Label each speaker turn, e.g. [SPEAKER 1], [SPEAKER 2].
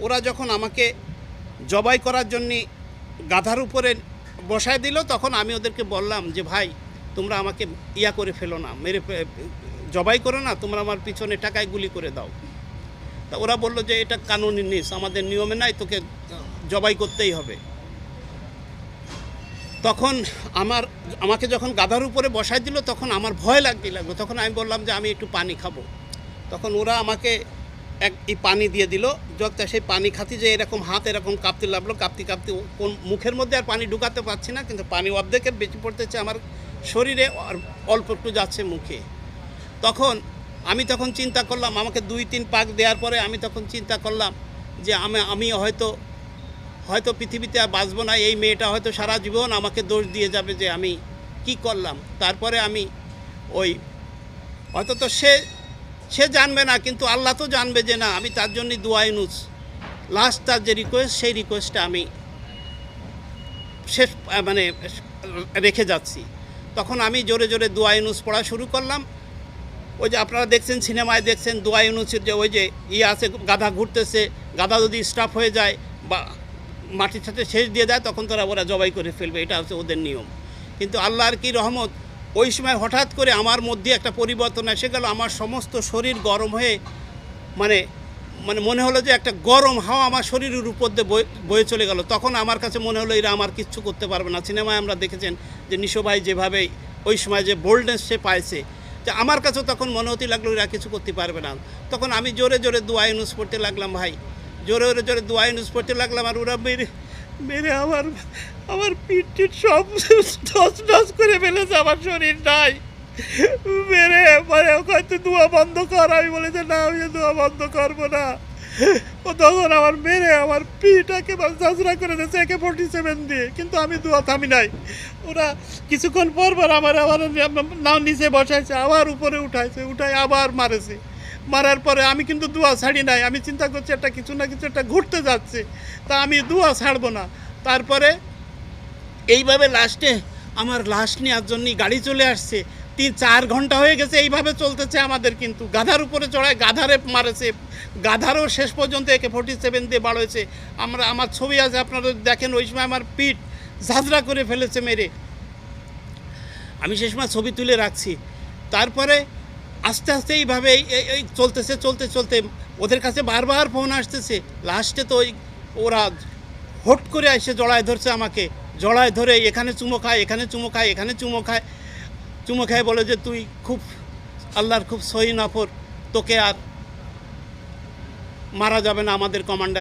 [SPEAKER 1] ওরা যখন আমাকে জবাই করার জন্যে গাধার উপরে বসায় দিল, তখন আমি ওদেরকে বললাম যে ভাই তোমরা আমাকে ইয়া করে ফেলো না, জবাই করো না, তোমরা আমার পিছনে টাকায় গুলি করে দাও। তা ওরা বললো যে এটা কানুনি নিস, আমাদের নিয়মে নাই, তোকে জবাই করতেই হবে। তখন আমাকে যখন গাধার উপরে বসায় দিল তখন আমার ভয় লাগলো। তখন আমি বললাম যে আমি একটু পানি খাবো। তখন ওরা আমাকে এই পানি দিয়ে দিল। যখন সেই পানি খাতি যে এরকম হাত এরকম কাঁপতে লাগলো, কাঁপতে কোন মুখের মধ্যে আর পানি ঢুকাতে পারছি না, কিন্তু পানি অর্ধেকের বেশি পড়তেছে আমার শরীরে আর অল্প একটু যাচ্ছে মুখে। আমি তখন চিন্তা করলাম, আমাকে 2-3 পাক দেওয়ার পরে আমি তখন চিন্তা করলাম যে আমি হয়তো পৃথিবীতে আর বাঁচবো না, এই মেয়েটা হয়তো সারা জীবন আমাকে দোষ দিয়ে যাবে যে আমি কি করলাম। তারপরে আমি হয়তো তো সে জানবে না, কিন্তু আল্লাহ তো জানবে যে না আমি তার জন্যই দোয়া ইউনুস, লাস্ট তার যে রিকোয়েস্ট, সেই রিকোয়েস্টটা আমি শেষ রেখে যাচ্ছি। তখন আমি জোরে জোরে দোয়া ইউনুস পড়া শুরু করলাম। ওই যে আপনারা দেখছেন, সিনেমায় দেখছেন দোয়া ইউনুসের যে ওই যে আছে, গাধা ঘুরতেছে, গাধা যদি স্টাফ হয়ে যায় বা মাটির সাথে শেষ দিয়ে দেয় তখন ওরা জবাই করে ফেলবে, এটা হচ্ছে ওদের নিয়ম। কিন্তু আল্লাহর কি রহমত, ওই সময় হঠাৎ করে আমার মধ্যে একটা পরিবর্তন এসে গেল। আমার সমস্ত শরীর গরম হয়ে মনে হলো যে একটা গরম হাওয়া আমার শরীরের উপর দিয়ে বয়ে চলে গেল। তখন আমার কাছে মনে হলো এরা আমার কিচ্ছু করতে পারবে না। সিনেমায় আমরা দেখেছেন যে নিশো ভাই যেভাবে ওই সময় যে বোল্ডনেস সে পাইছে, যে আমার কাছেও তখন মনে হতে লাগলো এরা কিছু করতে পারবে না। তখন আমি জোরে জোরে দোয়া ইউনুস পড়তে লাগলাম, ভাই জোরে জোরে দোয়া ইউনুস পড়তে লাগলাম। আর ওরা মেরে আমার পিঠ সব ধস করে ফেলেছে, আমার শরীর নাই মেরে হয়তো দোয়া বন্ধ কর। আমি বলেছি না, আমি দোয়া বন্ধ করবো না। ও তখন আমার পিঠটাকে ঝাঁঝরা করে দিয়েছে AK-47 দিয়ে, কিন্তু আমি দোয়া থামি নাই। ওরা কিছুক্ষণ পর আমার নাও নিচে বসাইছে, আবার উপরে উঠাই আবার মারার পরে আমি কিন্তু দোয়া ছাড়ি নাই। আমি চিন্তা করছি একটা কিছু না কিছু একটা ঘুরতে যাচ্ছে, তা আমি দোয়া ছাড়বো না। তারপরে এইভাবে লাস্টে আমার লাশ নেওয়ার জন্যই গাড়ি চলে আসছে। 3-4 ঘন্টা হয়ে গেছে এইভাবে চলতেছে আমাদের। কিন্তু গাধার উপরে চড়ায় গাধারে মারেছে, গাধারও শেষ পর্যন্ত AK-47 দিয়ে বাড়াইছে। আমার ছবি আছে, আপনারা দেখেন, ওই সময় আমার পিঠ ঝাঁঝরা করে ফেলেছে মেরে। আমি সে সময় ছবি তুলে রাখছি। তারপরে আস্তে আস্তে এইভাবে এই চলতে ওদের কাছে বারবার ফোন আসতেছে। লাস্টে তো ওরা হট করে এসে জড়ায় ধরছে আমাকে, জড়ায় ধরে এখানে চুমো খায়, এখানে চুমো খায় বলে যে তুই খুব আল্লাহর খুব সহি নাফর, তোকে আর মারা যাবে না আমাদের কমান্ডার।